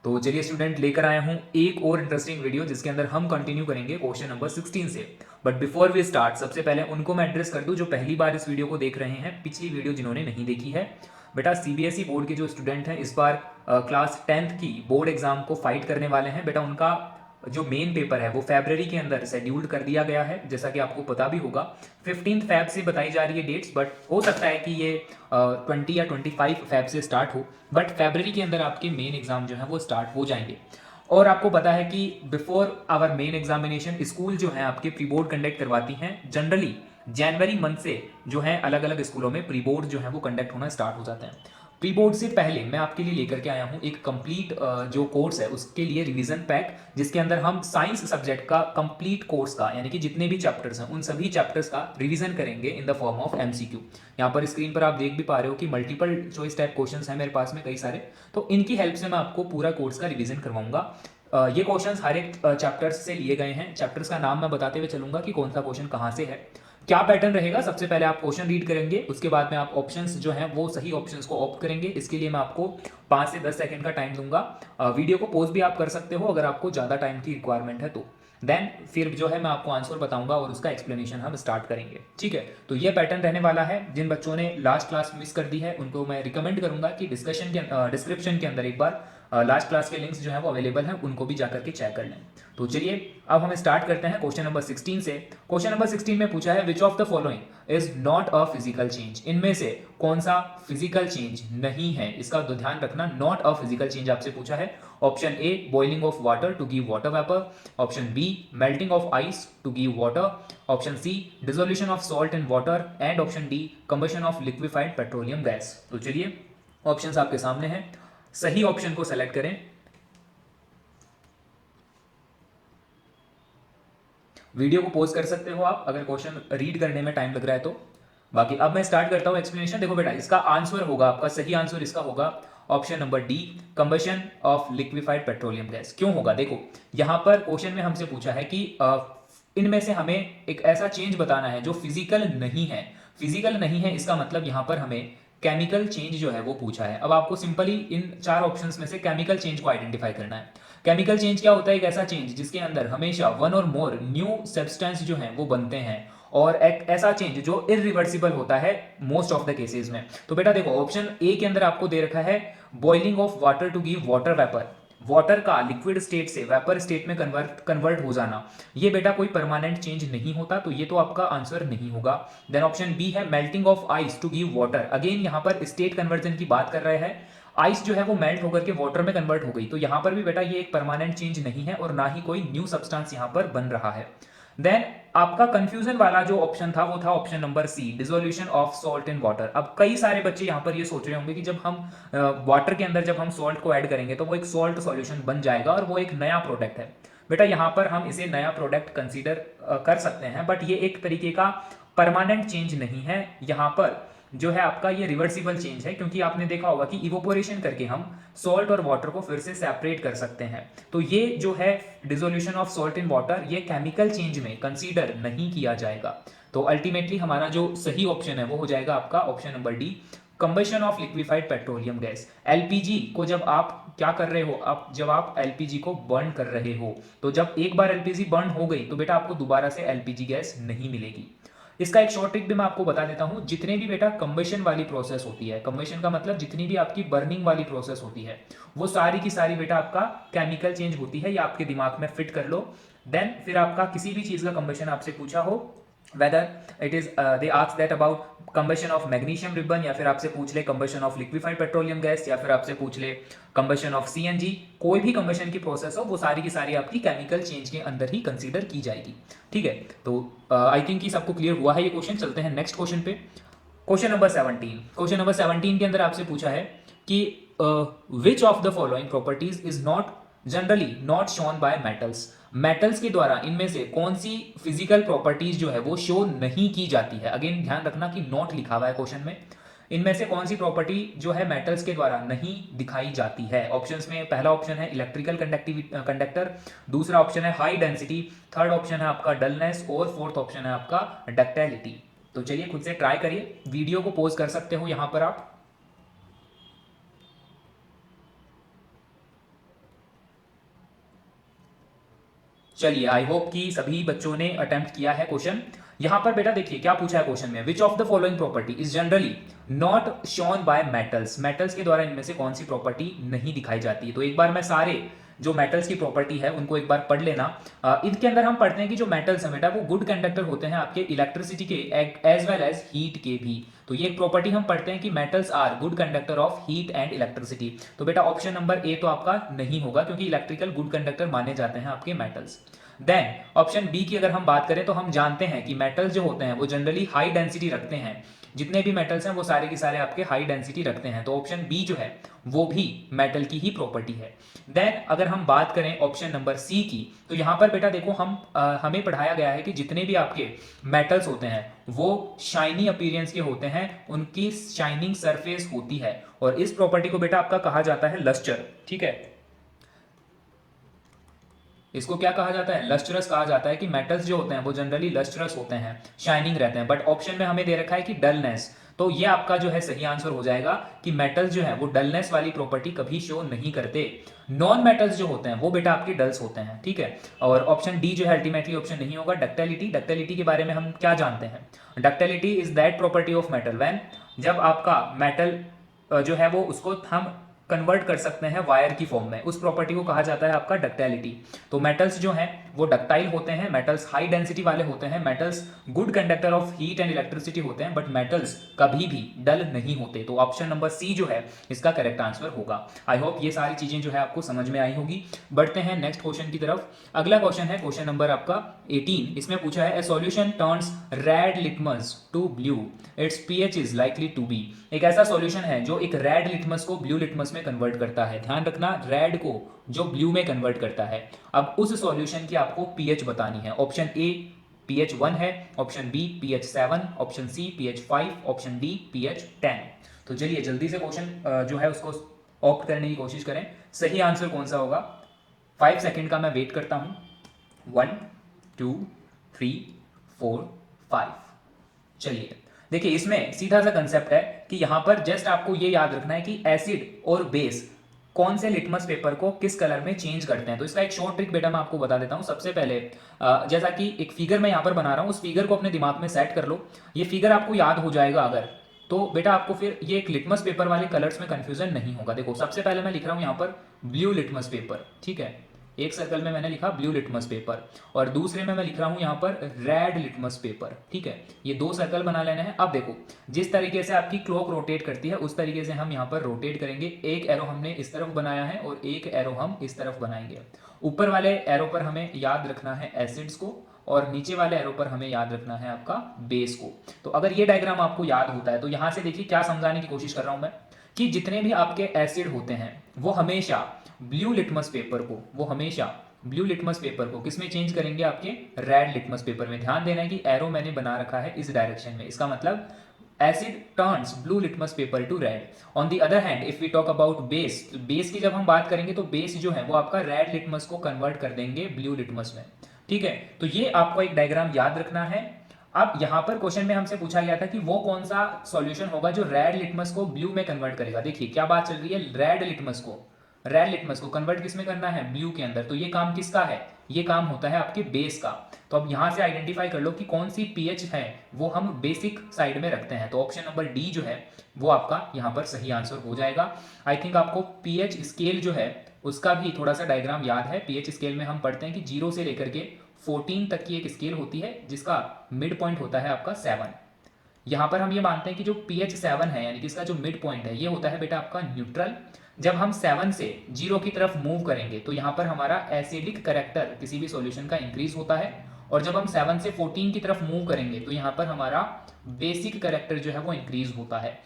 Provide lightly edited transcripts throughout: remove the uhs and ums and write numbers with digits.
तो चलिए स्टूडेंट, लेकर आया हूँ एक और इंटरेस्टिंग वीडियो जिसके अंदर हम कंटिन्यू करेंगे क्वेश्चन नंबर 16 से। बट बिफोर वी स्टार्ट, सबसे पहले उनको मैं एड्रेस कर दूं जो पहली बार इस वीडियो को देख रहे हैं, पिछली वीडियो जिन्होंने नहीं देखी है। बेटा सीबीएसई बोर्ड के जो स्टूडेंट हैं इस बार क्लास 10th की बोर्ड एग्जाम को फाइट करने वाले हैं। बेटा उनका जो मेन पेपर है वो फरवरी के अंदर शेड्यूल्ड कर दिया गया है, जैसा कि आपको पता भी होगा। 15 फैब से बताई जा रही है डेट्स, बट हो सकता है कि ये 20 या 25 फैब से स्टार्ट हो। बट फरवरी के अंदर आपके मेन एग्जाम जो है वो स्टार्ट हो जाएंगे। और आपको पता है कि before our main examination school जो है आपके प्री बोर्ड कंडक्ट करवाती हैं जनरली जनवरी मंथ से। जो है अलग अलग स्कूलों में प्री बोर्ड जो है वो कंडक्ट होना स्टार्ट हो जाते हैं। प्री बोर्ड से पहले मैं आपके लिए लेकर के आया हूँ एक कंप्लीट जो कोर्स है उसके लिए रिवीजन पैक, जिसके अंदर हम साइंस सब्जेक्ट का कंप्लीट कोर्स का यानी कि जितने भी चैप्टर्स हैं उन सभी चैप्टर्स का रिवीजन करेंगे in the form of MCQ. यहाँ पर स्क्रीन पर आप देख भी पा रहे हो कि मल्टीपल चॉइस टाइप क्वेश्चंस हैं मेरे पास में कई सारे। तो इनकी हेल्प से मैं आपको पूरा कोर्स का रिवीजन करवाऊंगा। ये क्वेश्चंस हर एक चैप्टर्स से लिए गए हैं। चैप्टर्स का नाम मैं बताते हुए चलूंगा कि कौन सा क्वेश्चन कहाँ से है। क्या पैटर्न रहेगा, सबसे पहले आप क्वेश्चन रीड करेंगे, उसके बाद में आप ऑप्शंस जो हैं वो सही ऑप्शंस को ऑप्ट करेंगे। इसके लिए मैं आपको 5 से 10 सेकंड का टाइम दूंगा। वीडियो को पॉज भी आप कर सकते हो अगर आपको ज़्यादा टाइम की रिक्वायरमेंट है तो। देन फिर जो है मैं आपको आंसर बताऊंगा और उसका एक्सप्लेनेशन हम स्टार्ट करेंगे। ठीक है, तो ये पैटर्न रहने वाला है। जिन बच्चों ने लास्ट क्लास मिस कर दी है उनको मैं रिकमेंड करूंगा कि डिस्क्रिप्शन के अंदर एक बार लास्ट क्लास के लिंक्स जो है वो अवेलेबल हैं, उनको भी जाकर के चेक कर लें। तो चलिए अब हम स्टार्ट करते हैं क्वेश्चन नंबर 16 से। क्वेश्चन नंबर 16 में पूछा है which of the following is not a physical change. इनमें से कौन सा फिजिकल चेंज नहीं है, इसका तो ध्यान रखना। नॉट अ फिजिकल चेंज आपसे पूछा है। Option A boiling of water to give water vapour, option B melting of ice to give water, option C dissolution of salt in water, and option D combustion of liquefied petroleum gas. तो चलिए options आपके सामने हैं, सही option को select करें। Video को pause कर सकते हो आप अगर क्वेश्चन रीड करने में टाइम लग रहा है तो। बाकी अब मैं स्टार्ट करता हूं एक्सप्लेनेशन। देखो बेटा, इसका आंसर होगा, आपका सही आंसर इसका होगा option number D, combustion of liquefied petroleum gas. क्यों होगा, देखो यहां पर क्वेश्चन में हमसे पूछा है कि इनमें से हमें एक ऐसा चेंज बताना है जो फिजिकल नहीं है। फिजिकल नहीं है इसका मतलब यहां पर हमें केमिकल चेंज जो है वो पूछा है। अब आपको सिंपली इन 4 ऑप्शंस में से केमिकल चेंज को आइडेंटिफाई करना है। केमिकल चेंज क्या होता है, एक ऐसा चेंज जिसके अंदर हमेशा वन और मोर न्यू सब्सटेंस जो हैं वो बनते हैं, और एक ऐसा चेंज जो इरिवर्सिबल होता है मोस्ट ऑफ द केसेस में। तो बेटा देखो ऑप्शन ए के अंदर आपको दे रखा है boiling of water to give water vapour. Water का लिक्विड स्टेट से वेपर स्टेट में कन्वर्ट हो जाना, ये बेटा कोई परमानेंट चेंज नहीं होता, तो ये तो आपका आंसर नहीं होगा। देन ऑप्शन बी है melting of ice to give water. Again यहां पर स्टेट कन्वर्जन की बात कर रहे हैं। आइस जो है वो मेल्ट होकर के वाटर में कन्वर्ट हो गई, तो यहां पर भी बेटा ये एक परमानेंट चेंज नहीं है और ना ही कोई न्यू सब्सटेंस यहां पर बन रहा है। देन आपका कंफ्यूजन वाला जो ऑप्शन था वो था option number C, dissolution of salt in water. अब कई सारे बच्चे यहां पर ये सोच रहे होंगे कि जब हम वाटर के अंदर जब हम सॉल्ट को ऐड करेंगे तो वो एक सॉल्ट सॉल्यूशन बन जाएगा और वो एक नया प्रोडक्ट है। बेटा यहां पर हम इसे नया प्रोडक्ट कंसीडर कर सकते हैं, बट ये एक तरीके का परमानेंट चेंज नहीं है। यहां पर जो है आपका ये रिवर्सिबल चेंज है, क्योंकि आपने देखा होगा कि इवोपोरेशन करके हम सॉल्ट और वाटर को फिर से सेपरेट कर सकते हैं। तो ये जो है dissolution of salt in water, ये केमिकल चेंज में कंसीडर नहीं किया जाएगा। तो अल्टीमेटली हमारा जो सही ऑप्शन है वो हो जाएगा आपका option number D, combustion of liquefied petroleum gas. LPG को जब आप क्या कर रहे हो, आप जब आप एलपीजी को बर्न कर रहे हो, तो जब एक बार एलपीजी बर्न हो गई तो बेटा आपको दोबारा से एलपीजी गैस नहीं मिलेगी। इसका एक शॉर्ट ट्रिक भी मैं आपको बता देता हूं। जितने भी बेटा कंबशन वाली प्रोसेस होती है, कंबशन का मतलब जितनी भी आपकी बर्निंग वाली प्रोसेस होती है, वो सारी की सारी बेटा आपका केमिकल चेंज होती है, या आपके दिमाग में फिट कर लो। देन फिर आपका किसी भी चीज का कंबशन आपसे पूछा हो, whether it is they ask that about combustion of magnesium ribbon, या फिर आपसे पूछ ले combustion of liquefied petroleum gas, या फिर आपसे पूछ ले कंबशन ऑफ सीएनजी, कोई भी कंबशन की प्रोसेस हो वो सारी की सारी आपकी केमिकल चेंज के अंदर ही कंसीडर की जाएगी। ठीक है, तो आई थिंक कि सबको क्लियर हुआ है ये क्वेश्चन। चलते हैं नेक्स्ट क्वेश्चन पे। Question number 17। क्वेश्चन नंबर 17 के अंदर आपसे पूछा है कि which of the following properties is not generally not shown by metals. Metals के द्वारा इनमें से कौन सी फिजिकल प्रॉपर्टीज जो है वो शो नहीं की जाती है। अगेन ध्यान रखना कि नॉट लिखा हुआ है क्वेश्चन में। इनमें से कौन सी प्रॉपर्टी जो है मेटल्स के द्वारा नहीं दिखाई जाती है। ऑप्शंस में पहला ऑप्शन है इलेक्ट्रिकल कंडक्टर, दूसरा ऑप्शन है हाई डेंसिटी, थर्ड ऑप्शन है आपका डलनेस, और फोर्थ ऑप्शन है आपका डक्टिलिटी। तो चलिए खुद से ट्राई करिए, वीडियो को पॉज कर सकते हो यहां पर आप। चलिए, आई होप कि सभी बच्चों ने अटेम्प्ट किया है क्वेश्चन। यहां पर बेटा देखिए क्या पूछा है क्वेश्चन में, which of the following property is generally not shown by metals. Metals के द्वारा इनमें से कौन सी प्रॉपर्टी नहीं दिखाई जाती है। तो एक बार मैं सारे जो मेटल्स की प्रॉपर्टी है उनको एक बार पढ़ लेना। इनके अंदर हम पढ़ते हैं कि जो मेटल्स हैं बेटा वो गुड कंडक्टर होते हैं आपके इलेक्ट्रिसिटी के एज वेल एज हीट के भी। तो ये एक प्रॉपर्टी हम पढ़ते हैं कि metals are good conductor of heat and electricity. तो बेटा ऑप्शन नंबर ए तो आपका नहीं होगा, क्योंकि इलेक्ट्रिकल गुड कंडक्टर माने जाते हैं आपके मेटल्स। देन ऑप्शन बी की अगर हम बात करें तो हम जानते हैं कि मेटल्स जो होते हैं वो जनरली हाई डेंसिटी रखते हैं। जितने भी मेटल्स हैं वो सारे के सारे आपके हाई डेंसिटी रखते हैं। तो ऑप्शन बी जो है वो भी मेटल की ही प्रॉपर्टी है। देन अगर हम बात करें ऑप्शन नंबर सी की, तो यहां पर बेटा देखो हमें पढ़ाया गया है कि जितने भी आपके मेटल्स होते हैं वो शाइनी अपीयरेंस के होते हैं, उनकी शाइनिंग सरफेस होती है। और इस प्रॉपर्टी को बेटा आपका कहा जाता है लस्टर। ठीक है, इसको क्या कहा जाता है, लस्ट्रस कहा जाता है कि मेटल्स जो होते हैं वो जनरली लस्ट्रस होते हैं, शाइनिंग रहते हैं। बट ऑप्शन में हमें दे रखा है कि डलनेस। तो ये आपका जो है सही आंसर हो जाएगा कि मेटल्स जो है वो डलनेस वाली प्रॉपर्टी कभी शो नहीं करते। नॉन मेटल्स जो होते हैं वो बेटा आपके डल्स होते हैं। ठीक है, और ऑप्शन डी जो है अल्टीमेटली ऑप्शन नहीं होगा। डक्टिलिटी, डक्टिलिटी के बारे में हम क्या जानते हैं, ductility is that property of metal when, जब आपका मेटल जो है वो उसको हम कन्वर्ट कर सकते हैं वायर की फॉर्म में, उस प्रॉपर्टी को कहा जाता है आपका डक्टिलिटी। तो मेटल्स जो हैं वो डक्टाइल होते हैं, मेटल्स हाई डेंसिटी वाले होते हैं, metals good conductor of heat and electricity होते हैं, बट मेटल्स कभी भी डल नहीं होते। तो ऑप्शन नंबर सी जो है इसका करेक्ट आंसर होगा। आई होप ये सारी चीजें जो है आपको समझ में आई होगी। बढ़ते हैं नेक्स्ट क्वेश्चन की तरफ। अगला क्वेश्चन है क्वेश्चन नंबर आपका 18। इसमें पूछा है, a solution turns red litmus to blue, its pH is likely to be. एक ऐसा सॉल्यूशन है जो एक रेड लिटमस को ब्लू लिटमस में कन्वर्ट करता है। ध्यान रखना, रेड को जो ब्लू में कन्वर्ट करता है। अब उस सॉल्यूशन की आपको पीएच बतानी है। ऑप्शन ए पीएच 1 है, option B pH 7, option C pH 5, option D pH 10। तो चलिए जल्दी से क्वेश्चन जो है उसको ऑप्ट करने की कोशिश करें। सही आंसर कौन सा होगा, 5 सेकेंड का मैं वेट करता हूं। 1 2 3 4 5। चलिए देखिए, इसमें सीधा सा कंसेप्ट है कि यहां पर जस्ट आपको ये याद रखना है कि एसिड और बेस कौन से लिटमस पेपर को किस कलर में चेंज करते हैं। तो इसका एक शॉर्ट ट्रिक बेटा मैं आपको बता देता हूं। सबसे पहले जैसा कि एक फिगर मैं यहां पर बना रहा हूं, उस फिगर को अपने दिमाग में सेट कर लो। ये फिगर आपको याद हो जाएगा अगर, तो बेटा आपको फिर ये एक लिटमस पेपर वाले कलर्स में कंफ्यूजन नहीं होगा। देखो सबसे पहले मैं लिख रहा हूं यहां पर ब्लू लिटमस पेपर। ठीक है, एक सर्कल में मैंने लिखा ब्लू लिटमस पेपर, और दूसरे में मैं लिख रहा हूं यहां पर रेड लिटमस पेपर। ठीक है, ये 2 सर्कल बना लेने हैं। अब देखो जिस तरीके से आपकी क्लॉक रोटेट करती है उस तरीके से हम यहां पर रोटेट करेंगे। एक एरो हमने इस तरफ बनाया है और एक एरो हम इस तरफ बनाएंगे। ऊपर वाले एरो पर हमें याद रखना है एसिड्स को, और नीचे वाले एरो पर हमें याद रखना है आपका बेस को। तो अगर ये डायग्राम आपको याद होता है तो यहां से देखिए क्या समझाने की कोशिश कर रहा हूं मैं, कि जितने भी आपके एसिड होते हैं वो हमेशा ब्लू लिटमस पेपर को, वो हमेशा ब्लू लिटमस पेपर को किस में चेंज करेंगे, आपके रेड लिटमस पेपर में। ध्यान देना है कि एरो मैंने बना रखा है इस डायरेक्शन में, इसका मतलब acid turns blue litmus paper to red. On the other hand if we talk about base, base की जब हम बात करेंगे तो बेस जो है वो आपका रेड लिटमस को कन्वर्ट कर देंगे ब्लू लिटमस में। ठीक है, तो ये आपको एक डायग्राम याद रखना है। अब यहां पर क्वेश्चन में हमसे पूछा गया था कि वो कौन सा सॉल्यूशन होगा जो रेड लिटमस को ब्लू में कन्वर्ट करेगा। देखिए क्या बात चल रही है, रेड लिटमस को कन्वर्ट किस में करना है, ब्लू के अंदर। तो ये काम किसका है, ये काम होता है आपके बेस का। तो अब यहां से आइडेंटिफाई कर लो कि कौन सी पीएच है वो हम बेसिक साइड में रखते हैं। तो ऑप्शन नंबर डी जो है वो आपका यहां पर सही आंसर हो जाएगा। आई थिंक आपको पीएच स्केल जो है उसका भी थोड़ा सा डायग्राम याद है। पीएच स्केल में हम पढ़ते हैं कि 0 से लेकर के 14 तक की एक स्केल होती है जिसका मिड पॉइंट होता है आपका 7। यहां पर हम ये मानते हैं कि जो pH 7 है यानी कि इसका जो मिड पॉइंट है ये होता है बेटा आपका न्यूट्रल। जब हम 7 से 0 की तरफ मूव करेंगे तो यहां पर हमारा एसिडिक करेक्टर किसी भी सॉल्यूशन का इंक्रीज होता है, और जब हम 7 से 14 की तरफ मूव करेंगे तो यहां पर हमारा बेसिक करेक्टर जो है वो इंक्रीज होता है।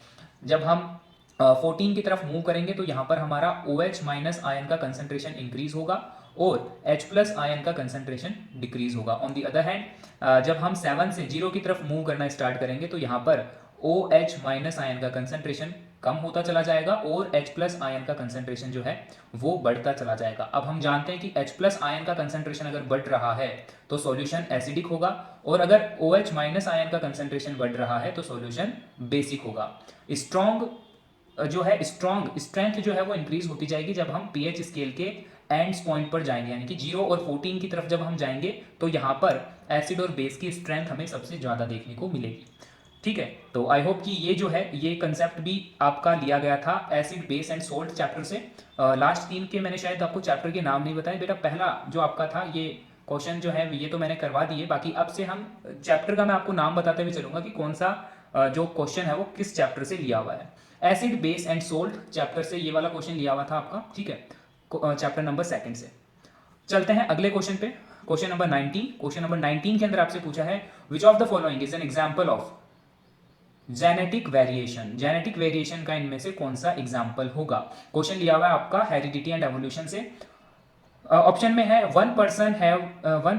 जब हम 14 की तरफ मूव करेंगे तो यहां पर हमारा OH माइनस आयन का कंसंट्रेशन इंक्रीज होगा और H प्लस आयन का कंसंट्रेशन डिक्रीज होगा। ऑन दी अदर हैंड जब हम 7 से 0 की तरफ मूव करना स्टार्ट करेंगे तो यहाँ पर OH माइनस आयन का कंसंट्रेशन कम होता चला जाएगा और H प्लस आयन का कंसंट्रेशन जो है वो बढ़ता चला जाएगा। अब हम जानते हैं कि H प्लस आयन का कंसंट्रेशन अगर बढ़ रहा है तो सॉल्यूशन एसिडिक होगा, और अगर OH माइनस आयन का कंसंट्रेशन बढ़ रहा है तो सॉल्यूशन बेसिक होगा। स्ट्रेंथ जो है वो इंक्रीज होती जाएगी जब हम पीएच स्केल के एंड्स पॉइंट पर जाएंगे, यानी कि 0 और 14 की तरफ जब हम जाएंगे तो यहाँ पर एसिड और बेस की स्ट्रेंथ हमें सबसे ज़्यादा देखने को मिलेगी। ठीक है, तो आई होप कि ये जो है ये कंसेप्ट भी आपका लिया गया था acid base and salt chapter से। लास्ट 3 के मैंने शायद आपको चैप्टर के नाम नहीं बताए बेटा। पहला जो आपका था ये क्वेश्चन जो है ये तो मैंने करवा दिए, बाकी अब से हम चैप्टर का मैं आपको नाम बताते हुए चलूंगा कि कौन सा जो क्वेश्चन है वो किस चैप्टर से लिया हुआ है। Acid base and salt chapter से ये वाला क्वेश्चन लिया हुआ था आपका, ठीक है, चैप्टर नंबर 2 से। चलते हैं अगले क्वेश्चन पे, क्वेश्चन नंबर 19। क्वेश्चन नंबर 19 के अंदर आपसे पूछा है which of the following is an example of genetic variation. Genetic variation का इनमें से कौन सा एग्जांपल होगा। क्वेश्चन लिया हुआ है आपका हेरिडिटी एंड एवोल्यूशन से। ऑप्शन में है one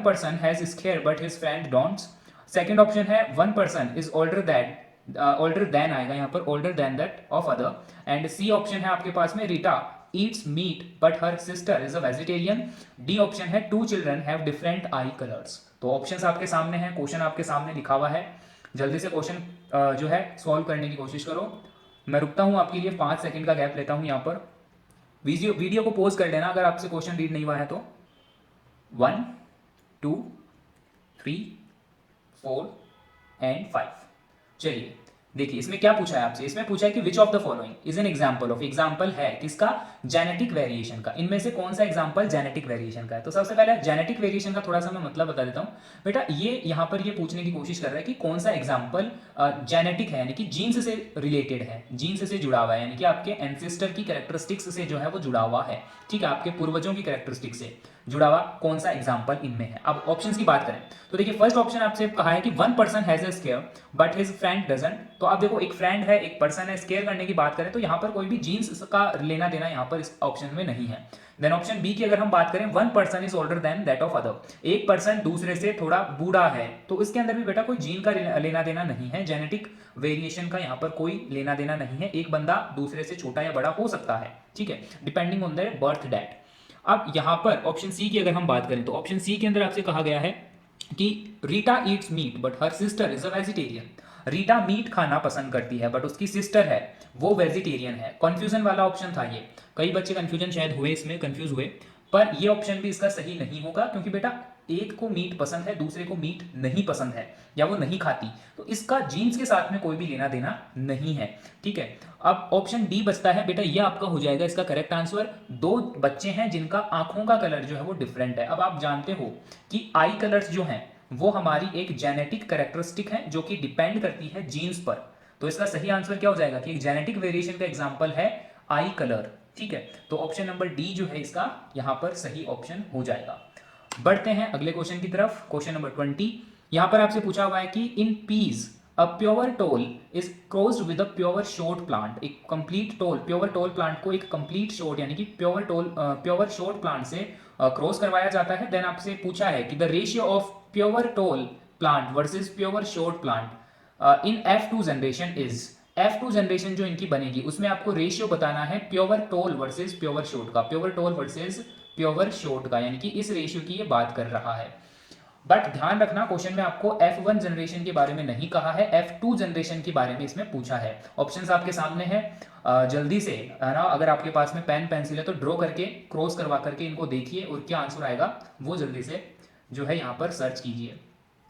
person has scar but his friend doesn't. Second option है one person is older than आएगा यहाँ पर, older than that of other. And C option है आपके पास में Rita eats meat but her sister is a vegetarian. D option है two children have different eye colours. तो ऑप्शंस आपके सामने हैं, क्वेश्चन आपके सामने लिखा हुआ है, जल्दी से क्वेश्चन जो है सॉल्व करने की कोशिश करो। मैं रुकता हूं आपके लिए 5 सेकंड का गैप लेता हूं यहाँ पर। वीडियो को पॉज कर लेना अगर आपसे क्वेश्चन रीड नहीं हुआ है तो। 1 2 3 4 एंड 5। चलिए देखिए इसमें क्या पूछा है आपसे। इसमें पूछा है कि which of the following is an example of, example है किसका, जेनेटिक वेरिएशन का। इनमें से कौन सा एग्जांपल जेनेटिक वेरिएशन का है। तो सबसे पहले जेनेटिक वेरिएशन का थोड़ा सा मैं मतलब बता देता हूं बेटा। ये यहाँ पर ये पूछने की कोशिश कर रहा है कि कौन सा एग्जांपल जेनेटिक है, यानी कि जीन्स से रिलेटेड है, जीन्स से जुड़ा हुआ है, यानी कि आपके एंसेस्टर की कैरेक्टरिस्टिक्स से जो है वो जुड़ा हुआ है, ठीक है, आपके पूर्वजों की कैरेक्टरिस्टिक्स से जुड़ा हुआ कौन सा एग्जांपल इनमें है। अब ऑप्शंस की बात करें तो देखिए फर्स्ट ऑप्शन आपसे कहा है कि one person has a square but his friend doesn't. तो आप देखो एक फ्रेंड है एक पर्सन है, स्केयर करने की बात करें तो यहाँ पर कोई भी जीन्स का लेना देना यहाँ पर इस ऑप्शन में नहीं है। देन ऑप्शन बी की अगर हम बात करें one person is older than that of other, एक पर्सन दूसरे से थोड़ा बूढ़ा है, तो इसके अंदर भी बेटा कोई जीन का लेना देना नहीं है, जेनेटिक वेरिएशन का यहाँ पर कोई लेना देना नहीं है। एक बंदा दूसरे से छोटा या बड़ा हो सकता है, ठीक है, depending on the birth date. अब यहां पर ऑप्शन सी की अगर हम बात करें तो ऑप्शन सी के अंदर आपसे कहा गया है कि Rita eats meat but her sister is a vegetarian. Rita meat खाना पसंद करती है बट उसकी सिस्टर है वो वेजिटेरियन है। कंफ्यूजन वाला ऑप्शन था ये, कई बच्चे कंफ्यूजन शायद हुए, इसमें कंफ्यूज हुए, पर ये ऑप्शन भी इसका सही नहीं होगा क्योंकि बेटा एक को मीट पसंद है दूसरे को मीट नहीं पसंद है या वो नहीं खाती, तो इसका जीन्स के साथ में कोई भी लेना देना नहीं है, ठीक है। अब ऑप्शन डी बचता है बेटा, ये आपका हो जाएगा इसका करेक्ट आंसर। दो बच्चे हैं जिनका आंखों का कलर जो है वो डिफरेंट है। अब आप जानते हो कि आई कलर्स जो हैं वो हमारी एक जेनेटिक कैरेक्टरिस्टिक है जो कि डिपेंड करती है जीन्स पर। तो इसका सही आंसर क्या हो जाएगा कि एक जेनेटिक वेरिएशन का एग्जांपल है आई कलर, ठीक है। तो ऑप्शन नंबर डी जो है इसका यहां पर सही ऑप्शन हो जाएगा। बढ़ते हैं अगले क्वेश्चन की तरफ, क्वेश्चन नंबर 20। यहां पर आपसे पूछा हुआ है कि in peas a pure tall is crossed with a pure short plant. एक complete tall, pure tall plant को एक कंप्लीट शॉर्ट यानी कि प्योर शॉर्ट प्लांट से क्रॉस करवाया जाता है। देन आपसे पूछा है कि the ratio of pure tall plant versus pure short plant in F2 generation is. F2 generation जो इनकी बनेगी उसमें आपको रेशियो बताना है pure tall versus pure short का, pure tall versus pure short का, यानी कि इस रेशियो की ये बात कर रहा है। बट ध्यान रखना क्वेश्चन में आपको F1 जनरेशन के बारे में नहीं कहा है, F2 जनरेशन के बारे में इसमें पूछा है। ऑप्शंस आपके सामने है, जल्दी से है ना, अगर आपके पास में पेन पेंसिल है तो ड्रॉ करके क्रॉस करवा करके इनको देखिए और क्या आंसर आएगा वो जल्दी से जो है यहाँ पर सर्च कीजिए।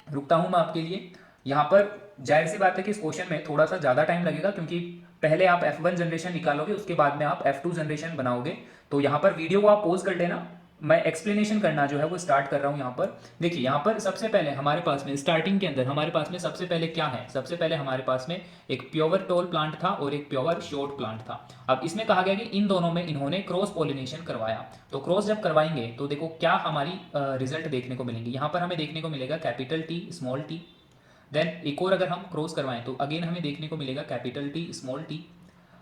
रुकता हूँ मैं आपके लिए। यहाँ पर जाहिर सी बात है कि इस क्वेश्चन में थोड़ा सा ज़्यादा टाइम लगेगा क्योंकि पहले आप F1 जनरेशन निकालोगे उसके बाद में आप F2 जनरेशन बनाओगे। तो यहाँ पर वीडियो को आप पॉज कर लेना, मैं एक्सप्लेनेशन करना जो है वो स्टार्ट कर रहा हूँ। यहाँ पर देखिए, यहाँ पर सबसे पहले हमारे पास में स्टार्टिंग के अंदर हमारे पास में सबसे पहले क्या है, सबसे पहले हमारे पास में एक प्योर टोल प्लांट था और एक प्योर शॉर्ट प्लांट था। अब इसमें कहा गया कि इन दोनों में इन्होंने क्रॉस पॉलिनेशन करवाया। तो क्रॉस जब करवाएंगे तो देखो क्या हमारी रिजल्ट देखने को मिलेंगे। यहाँ पर हमें देखने को मिलेगा capital T small T. Then एक और अगर हम क्रॉस करवाएं तो अगेन हमें देखने को मिलेगा capital T small T.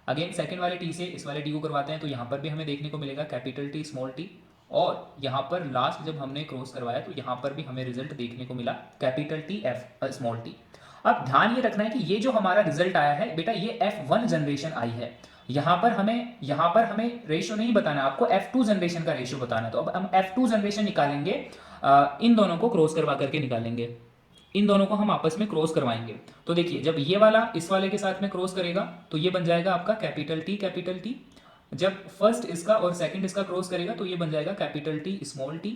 Again second वाले टी से इस वाले टी को करवाते हैं तो यहाँ पर भी हमें देखने को मिलेगा कैपिटल टी स्मॉल टी। और यहाँ पर लास्ट जब हमने क्रॉस करवाया तो यहाँ पर भी हमें रिजल्ट देखने को मिला capital T F small T. अब ध्यान ये रखना है कि ये जो हमारा रिजल्ट आया है बेटा ये F1 जनरेशन आई है। यहाँ पर हमें रेशियो नहीं बताना, आपको F2 जनरेशन का रेशियो बताना है। तो अब हम F2 जनरेशन निकालेंगे, इन दोनों को क्रॉस करवा करके निकालेंगे, इन दोनों को हम आपस में क्रॉस करवाएंगे। तो देखिए जब ये वाला इस वाले के साथ में क्रॉस करेगा तो ये बन जाएगा आपका कैपिटल टी जब फर्स्ट इसका और सेकंड इसका क्रॉस करेगा तो ये बन जाएगा capital T small T,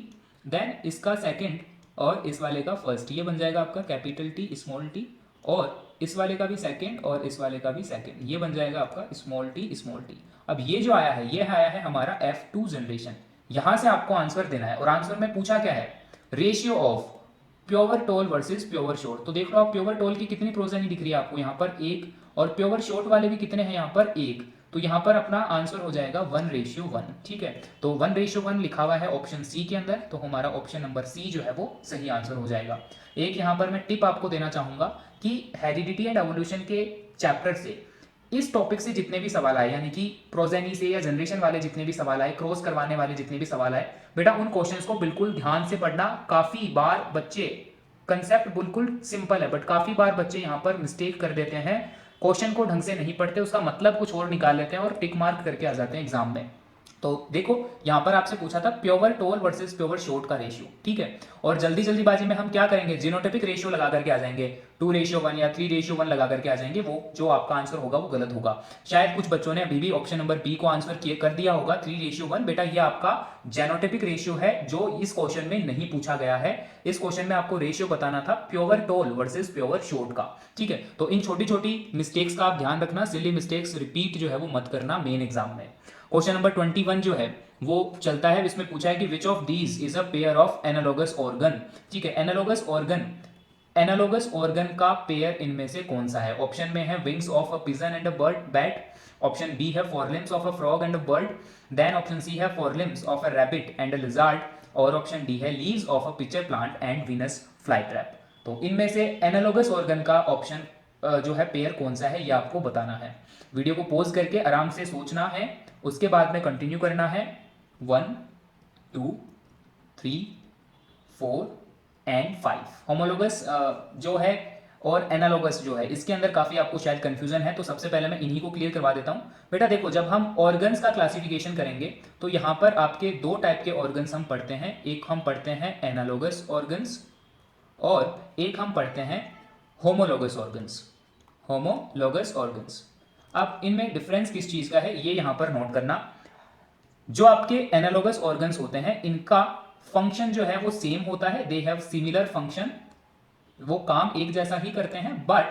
then इसका सेकंड और इस वाले का फर्स्ट, ये बन जाएगा आपका कैपिटल टी स्मॉल टी, और इस वाले का भी सेकंड और इस वाले का भी सेकंड, ये बन जाएगा आपका स्मॉल टी स्मॉल टी। अब ये जो आया है ये आया है हमारा F2 जनरेशन। यहां से आपको आंसर देना है और आंसर में पूछा क्या है, ratio of pure tall versus pure short. तो देख लो आप प्योर टोल की कितनी प्रोजेनी दिख रही है आपको यहाँ पर एक, और प्योर शॉर्ट वाले भी कितने हैं यहाँ पर एक, तो यहाँ पर अपना आंसर हो जाएगा 1:1। ठीक है, तो 1:1 लिखा हुआ है ऑप्शन सी के अंदर, तो हमारा ऑप्शन नंबर सी जो है वो सही आंसर हो जाएगा। एक यहाँ पर मैं टिप आपको देना चाहूंगा कि हेरिडिटी एंड एवोल्यूशन के चैप्टर से इस टॉपिक से जितने भी सवाल आए, यानी कि प्रोजेनी से या जनरेशन वाले जितने भी सवाल आए, क्रॉस करवाने वाले जितने भी सवाल आए, बेटा उन क्वेश्चंस को बिल्कुल ध्यान से पढ़ना। काफी बार बच्चे, कंसेप्ट बिल्कुल सिंपल है बट काफी बार बच्चे यहाँ पर मिस्टेक कर देते हैं, क्वेश्चन को ढंग से नहीं पढ़ते, उसका मतलब कुछ और निकाल लेते हैं और टिक मार्क करके आ जाते हैं एग्जाम में। तो देखो यहाँ पर आपसे पूछा था pure tall versus pure short का रेशियो, ठीक है, और जल्दी जल्दीबाजी में हम क्या करेंगे, जीनोटाइपिक रेशियो लगा करके आ जाएंगे, 2:1 या 3:1 लगा करके आ जाएंगे, वो जो आपका आंसर होगा वो गलत होगा। शायद कुछ बच्चों ने अभी भी ऑप्शन नंबर बी को आंसर कर दिया होगा 3:1। बेटा ये आपका जेनोटाइपिक रेशियो है जो इस क्वेश्चन में नहीं पूछा गया है। इस क्वेश्चन में आपको रेशियो बताना था pure tall versus pure short का, ठीक है। तो इन छोटी छोटी मिस्टेक्स का आप ध्यान रखना, सिली मिस्टेक्स रिपीट जो है वो मत करना मेन एग्जाम में। क्वेश्चन नंबर 21 जो है वो चलता है, इसमें पूछा है कि which of these is a pair of analogous organ, ठीक है। एनालॉगस ऑर्गन का पेयर इनमें से कौन सा है। ऑप्शन में है wings of a pigeon and a bird bat, option B है forelimbs of a frog and a bird, then option C है forelimbs of a rabbit and a lizard, और ऑप्शन डी है leaves of a pitcher plant and Venus fly trap. तो इनमें से analogous organ का option जो है pair कौन सा है ये आपको बताना है। वीडियो को पॉज करके आराम से सोचना है, उसके बाद में कंटिन्यू करना है। 1 2 3 4 एंड 5 होमोलोगस जो है और एनालॉगस जो है इसके अंदर काफी आपको शायद कंफ्यूजन है, तो सबसे पहले मैं इन्हीं को क्लियर करवा देता हूं। बेटा देखो जब हम ऑर्गन्स का क्लासिफिकेशन करेंगे तो यहां पर आपके दो टाइप के ऑर्गन्स हम पढ़ते हैं, एक हम पढ़ते हैं एनालॉगस ऑर्गन्स और एक हम पढ़ते हैं होमोलोगस ऑर्गन्स। अब इनमें डिफरेंस किस चीज का है ये यहां पर नोट करना। जो आपके एनालॉगस ऑर्गन्स होते हैं इनका फंक्शन जो है वो सेम होता है, दे हैव सिमिलर फंक्शन, वो काम एक जैसा ही करते हैं, बट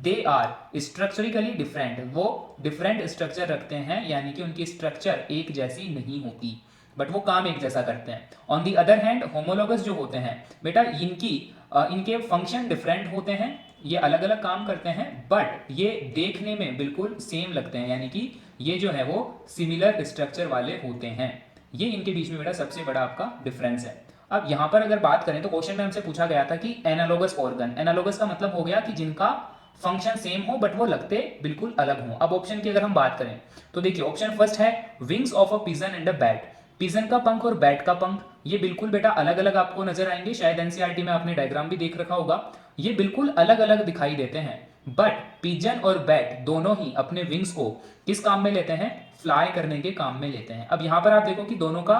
दे आर स्ट्रक्चरिकली डिफरेंट, वो डिफरेंट स्ट्रक्चर रखते हैं, यानी कि उनकी स्ट्रक्चर एक जैसी नहीं होती, बट वो काम एक जैसा करते हैं। On the other hand homologous जो होते हैं बेटा इनके फंक्शन डिफरेंट होते हैं, ये अलग अलग काम करते हैं, बट ये देखने में बिल्कुल सेम लगते हैं, यानी कि ये जो है वो सिमिलर स्ट्रक्चर वाले होते हैं। ये इनके बीच में बेटा सबसे बड़ा आपका डिफरेंस है। अब यहां पर अगर बात करें तो क्वेश्चन में हमसे पूछा गया था कि एनालॉगस ऑर्गन, एनालॉगस का मतलब हो गया कि जिनका फंक्शन सेम हो बट वो लगते बिल्कुल अलग हो। अब ऑप्शन की अगर हम बात करें तो देखिए ऑप्शन फर्स्ट है wings of a pigeon and a bat, pigeon का पंख और बैट का पंख ये बिल्कुल बेटा अलग अलग आपको नजर आएंगे, शायद एनसीईआरटी में आपने डायग्राम भी देख रखा होगा, ये बिल्कुल अलग अलग दिखाई देते हैं, बट पिजन और बैट दोनों ही अपने विंग्स को किस काम में लेते हैं, फ्लाई करने के काम में लेते हैं। अब यहां पर आप देखो कि दोनों का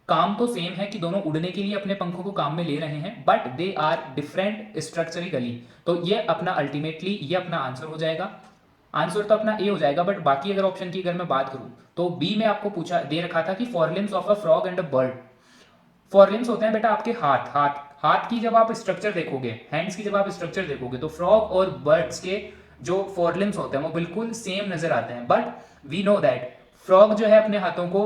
काम तो सेम है कि दोनों उड़ने के लिए अपने पंखों को काम में ले रहे हैं, बट दे आर डिफरेंट स्ट्रक्चरिकली, तो ये अपना अल्टीमेटली ये अपना आंसर हो जाएगा। आंसर तो अपना ए हो जाएगा, बट बाकी अगर ऑप्शन की अगर मैं बात करूं तो बी में आपको पूछा दे रखा था कि forelimbs of a frog and a bird. Forelimbs होते हैं बेटा आपके हाथ की जब आप स्ट्रक्चर देखोगे, हैंड्स की जब आप स्ट्रक्चर देखोगे तो फ्रॉग और बर्ड्स के जो फोरलिम्स होते हैं वो बिल्कुल सेम नजर आते हैं, but we know that frog जो है अपने हाथों को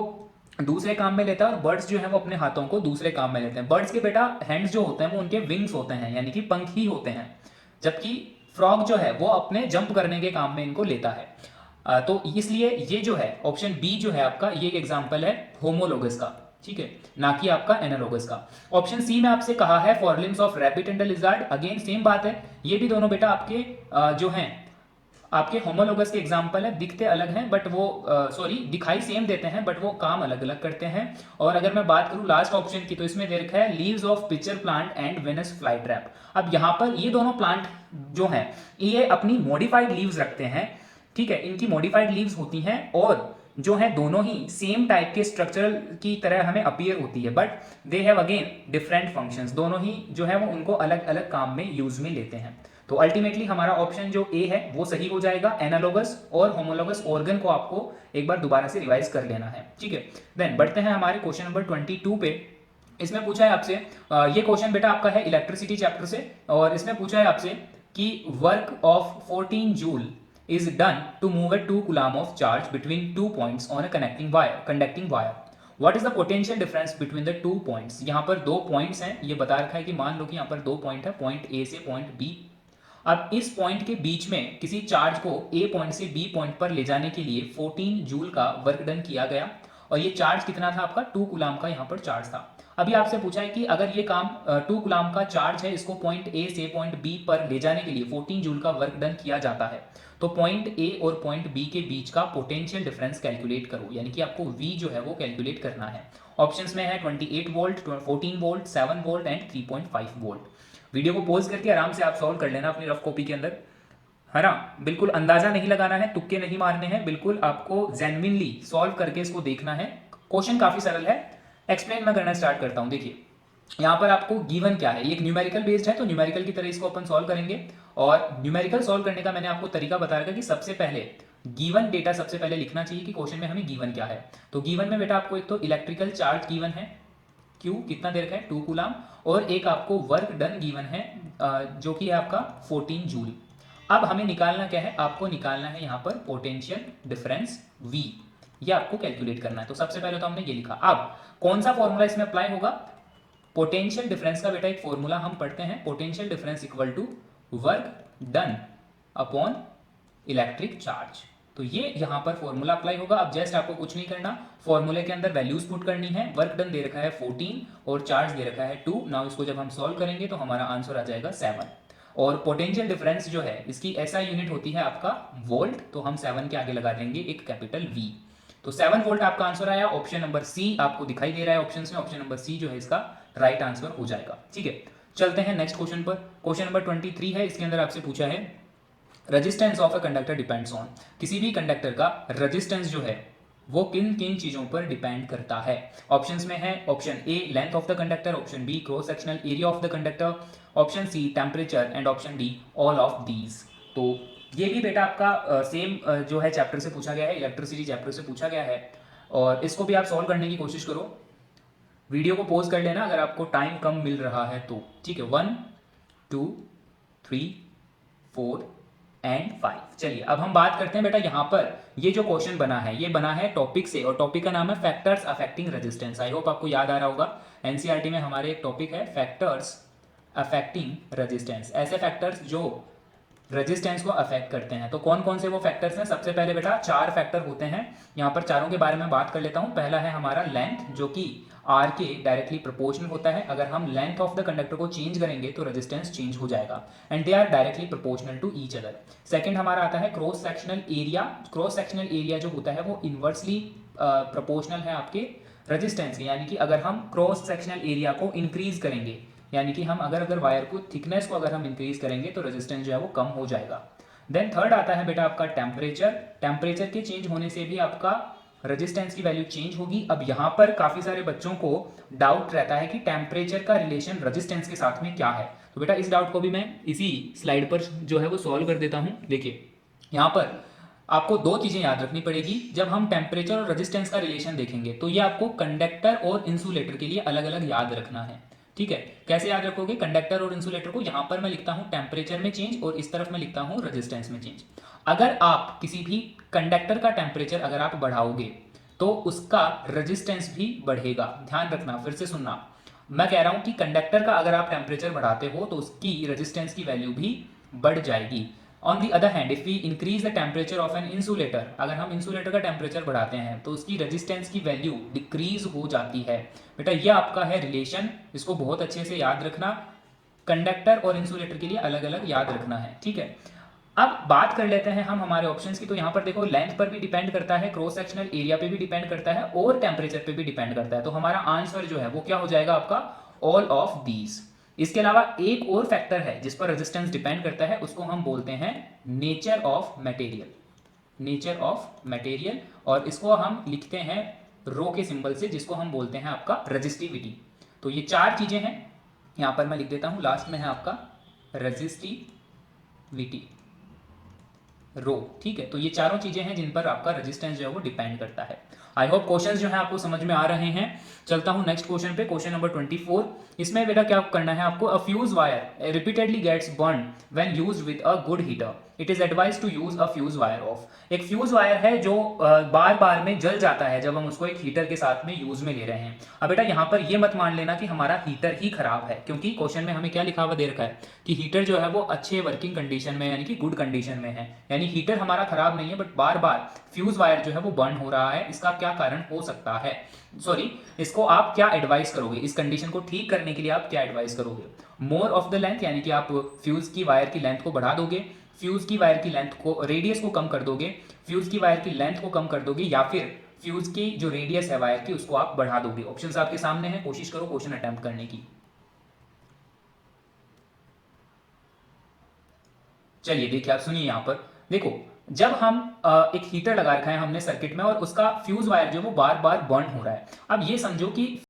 दूसरे काम में लेता है और बर्ड्स जो है वो अपने हाथों को दूसरे काम में लेते हैं। बर्ड्स के बेटा हैंड्स जो होते हैं वो उनके विंग्स होते हैं, यानी कि पंख ही होते हैं, जबकि फ्रॉग जो है वो अपने जंप करने के काम में इनको लेता है। तो इसलिए ये जो है ऑप्शन बी जो है आपका ये एक एग्जांपल है होमोलोगस का, ठीक है, ना कि आपका एनालॉगस का। ऑप्शन सी में आपसे कहा है forelimbs of rabbit and lizard, again same बात है, ये भी दोनों बेटा आपके जो हैं आपके होमोलोगस के एग्जाम्पल है, दिखते अलग हैं बट वो दिखाई सेम देते हैं बट वो काम अलग अलग करते हैं। और अगर मैं बात करूं लास्ट ऑप्शन की तो इसमें दे रखा है leaves of pitcher plant and Venus fly trap. अब यहां पर ये दोनों प्लांट जो हैं ये अपनी मॉडिफाइड लीव्स रखते हैं, ठीक है, इनकी मॉडिफाइड लीव्स होती हैं और जो है दोनों ही सेम टाइप के स्ट्रक्चर की तरह हमें अपीयर होती है, but they have again different functions, दोनों ही जो है वो उनको अलग अलग काम में यूज में लेते हैं। तो अल्टीमेटली हमारा ऑप्शन जो ए है वो सही हो जाएगा। एनालोगस और होमोलोगस ऑर्गन को आपको एक बार दोबारा से रिवाइज कर लेना है, ठीक है। देन बढ़ते हैं हमारे क्वेश्चन नंबर 22 पे। इसमें पूछा है आपसे, ये क्वेश्चन बेटा आपका है इलेक्ट्रिसिटी चैप्टर से, और इसमें पूछा है आपसे कि work of 14 joule is done to move a 2 coulomb of charge between 2 points on a conducting wire. What is the potential difference between the 2 points? यहाँ पर दो पॉइंट्स हैं, ये बता रखा है कि मान लो कि यहाँ पर दो पॉइंट है, पॉइंट ए से पॉइंट बी। अब इस पॉइंट के बीच में किसी चार्ज को ए पॉइंट से बी पॉइंट पर ले जाने के लिए 14 जूल का वर्क डन किया गया, और ये चार्ज कितना था आपका, 2 कूलाम का यहाँ पर चार्ज था। अभी आपसे पूछा है कि अगर ये काम 2 कूलाम का चार्ज है, इसको पॉइंट ए से पॉइंट बी पर ले जाने के लिए 14 जूल का वर्क डन किया जाता है, तो पॉइंट ए और पॉइंट बी के बीच का पोटेंशियल डिफरेंस कैलकुलेट करो, यानी कि आपको वी जो है वो कैलकुलेट करना है। ऑप्शंस में है 28 volt, 14 volt, 7 volt and 3.5 volt. Video को पॉज करके आराम से आप सॉल्व कर लेना अपनी रफ कॉपी के अंदर, है ना। बिल्कुल अंदाजा नहीं लगाना है, तुक्के नहीं मारने हैं, बिल्कुल आपको जेन्युइनली सॉल्व करके इसको देखना है। क्वेश्चन काफी सरल है, एक्सप्लेन मैं करना स्टार्ट करता हूं। देखिए यहाँ पर आपको गिवन क्या है, ये एक न्यूमेरिकल बेस्ड है, तो न्यूमेरिकल की तरह इसको अपन सॉल्व करेंगे। और न्यूमेरिकल सॉल्व करने का मैंने आपको तरीका बता रखा कि सबसे पहले गिवन डेटा सबसे पहले लिखना चाहिए कि क्वेश्चन में हमें गिवन क्या है। तो गिवन में बेटा आपको एक तो इलेक्ट्रिकल चार्ज गिवन है, क्यू कितना दे रखा है 2 कूलाम, और एक आपको वर्क डन गिवन है जो कि है आपका 14 जूल। अब हमें निकालना क्या है, आपको निकालना है यहाँ पर पोटेंशियल डिफरेंस V, ये आपको कैलकुलेट करना है। तो सबसे पहले तो हमने ये लिखा। अब कौन सा फॉर्मूला इसमें अप्लाई होगा, पोटेंशियल डिफरेंस का बेटा एक फॉर्मूला हम पढ़ते हैं, potential difference equal to work done upon electric charge. तो ये यहां पर फॉर्मूला अप्लाई होगा। अब जस्ट आपको कुछ नहीं करना, फॉर्मूले के अंदर वैल्यूज पुट करनी है। वर्क डन दे रखा है 14 और चार्ज दे रखा है 2। नाउ इसको जब हम सॉल्व करेंगे तो हमारा आंसर आ जाएगा 7। और पोटेंशियल डिफरेंस जो है इसकी एसआई यूनिट होती है आपका वोल्ट, तो हम 7 के आगे लगा देंगे एक कैपिटल V। तो 7 वोल्ट आपका आंसर आया। ऑप्शन नंबर सी आपको दिखाई दे रहा है ऑप्शन में, ऑप्शन नंबर सी जो है इसका राइट आंसर हो जाएगा, ठीक है। चलते हैं नेक्स्ट क्वेश्चन पर। क्वेश्चन नंबर 23 है, इसके अंदर आपसे पूछा है resistance of a conductor depends on, किसी भी कंडक्टर का रेजिस्टेंस जो है वो किन किन चीजों पर डिपेंड करता है। ऑप्शंस में है option A length of the conductor, option B cross sectional area of the conductor, option C temperature and option D all of these. तो ये भी बेटा आपका सेम जो है चैप्टर से पूछा गया है, इलेक्ट्रिसिटी चैप्टर से पूछा गया है, और इसको भी आप सॉल्व करने की कोशिश करो। वीडियो को पॉज कर लेना अगर आपको टाइम कम मिल रहा है तो, ठीक है। 1 2 3 4 एंड 5। चलिए अब हम बात करते हैं बेटा, यहाँ पर ये जो क्वेश्चन बना है ये बना है टॉपिक से, और टॉपिक का नाम है factors affecting resistance. I hope आपको याद आ रहा होगा, एनसीईआरटी में हमारे एक टॉपिक है फैक्टर्स अफेक्टिंग रेजिस्टेंस, ऐसे फैक्टर्स जो रेजिस्टेंस को अफेक्ट करते हैं। तो कौन कौन से वो फैक्टर्स हैं, सबसे पहले बेटा 4 फैक्टर होते हैं, यहाँ पर चारों के बारे में बात कर लेता हूँ। पहला है हमारा लेंथ, जो कि आर के डायरेक्टली प्रोपोर्शनल होता है। अगर हम लेंथ ऑफ द कंडक्टर को चेंज करेंगे तो रेजिस्टेंस चेंज हो जाएगा, and they are directly proportional to each other. Second हमारा आता है cross sectional area. Cross sectional area जो होता है वो इन्वर्सली प्रोपोर्शनल है आपके रेजिस्टेंस के, यानी कि अगर हम क्रॉस सेक्शनल एरिया को इंक्रीज करेंगे, यानी कि हम अगर वायर को थिकनेस को अगर हम इंक्रीज करेंगे तो रेजिस्टेंस जो है वो कम हो जाएगा। देन थर्ड आता है बेटा आपका टेम्परेचर। टेम्परेचर के चेंज होने से भी आपका रेजिस्टेंस की वैल्यू चेंज होगी। अब यहाँ पर काफी सारे बच्चों को डाउट रहता है कि टेम्परेचर का रिलेशन रेजिस्टेंस के साथ में क्या है, तो बेटा इस डाउट को भी मैं इसी स्लाइड पर जो है वो सॉल्व कर देता हूँ। देखिए यहाँ पर आपको दो चीजें याद रखनी पड़ेगी जब हम टेम्परेचर और रेजिस्टेंस का रिलेशन देखेंगे, तो ये आपको कंडक्टर और इंसुलेटर के लिए अलग अलग याद रखना है, ठीक है। कैसे याद रखोगे, कंडक्टर और इंसुलेटर को यहाँ पर मैं लिखता हूँ टेम्परेचर में चेंज और इस तरफ मैं लिखता हूँ रेजिस्टेंस में चेंज। अगर आप किसी भी कंडक्टर का टेम्परेचर अगर आप बढ़ाओगे तो उसका रेजिस्टेंस भी बढ़ेगा। ध्यान रखना, फिर से सुनना, मैं कह रहा हूं कि कंडक्टर का अगर आप टेम्परेचर बढ़ाते हो तो उसकी रेजिस्टेंस की वैल्यू भी बढ़ जाएगी। On the other hand if we increase the temperature of an insulator, अगर हम इंसुलेटर का टेम्परेचर बढ़ाते हैं तो उसकी रेजिस्टेंस की वैल्यू डिक्रीज हो जाती है। बेटा ये आपका है रिलेशन, इसको बहुत अच्छे से याद रखना, कंडक्टर और इंसुलेटर के लिए अलग अलग याद रखना है, ठीक है। अब बात कर लेते हैं हम हमारे ऑप्शंस की। तो यहाँ पर देखो लेंथ पर भी डिपेंड करता है, क्रॉस सेक्शनल एरिया पे भी डिपेंड करता है और टेम्परेचर पे भी डिपेंड करता है। तो हमारा आंसर जो है वो क्या हो जाएगा आपका, ऑल ऑफ दीज। इसके अलावा एक और फैक्टर है जिस पर रेजिस्टेंस डिपेंड करता है, उसको हम बोलते हैं nature of material, nature of material, और इसको हम लिखते हैं रो के सिंबल से, जिसको हम बोलते हैं आपका रेजिस्टिविटी। तो ये 4 चीजें हैं, यहाँ पर मैं लिख देता हूँ, लास्ट में है आपका रेजिस्टिविटी, VT रो। ठीक है, तो ये चारों चीजें हैं जिन पर आपका रेजिस्टेंस जो है वो डिपेंड करता है। आई होप क्वेश्चंस जो है आपको समझ में आ रहे हैं। चलता हूं नेक्स्ट क्वेश्चन पे, क्वेश्चन नंबर 24। इसमें बेटा क्या करना है आपको, a fuse wire repeatedly gets burn when used with a good heater, it is advise to use a fuse wire of. एक फ्यूज वायर है जो बार बार में जल जाता है जब हम उसको एक हीटर के साथ में यूज में ले रहे हैं। अब बेटा यहाँ पर ये मत मान लेना कि हमारा हीटर ही खराब है, क्योंकि क्वेश्चन में हमें क्या लिखा हुआ दे रखा है कि हीटर जो है वो अच्छे वर्किंग कंडीशन में यानी कि गुड कंडीशन में है, यानी हीटर हमारा खराब नहीं है, but bar bar fuse wire जो है वो बर्न हो रहा है। इसका क्या कारण हो सकता है, सॉरी, इसको आप क्या एडवाइस करोगे, इस कंडीशन को ठीक करने के लिए आप क्या एडवाइस करोगे? मोर ऑफ द लेंथ, यानी कि आप फ्यूज की वायर की लेंथ को बढ़ा दोगे, फ्यूज की वायर की लेंथ को, रेडियस को कम कर दोगे, फ्यूज की वायर की लेंथ को कम कर दोगे, या फिर फ्यूज की जो रेडियस है वायर की उसको आप बढ़ा दोगे। ऑप्शंस आपके सामने हैं, कोशिश करो क्वेश्चन अटेम्प्ट करने की। चलिए देखिए, आप सुनिए यहाँ पर, देखो जब हम एक हीटर लगा रखा है हमने सर्किट में और उसका फ्यूज वायर जो वो बार बार बर्न हो रहा है। अब ये समझो कि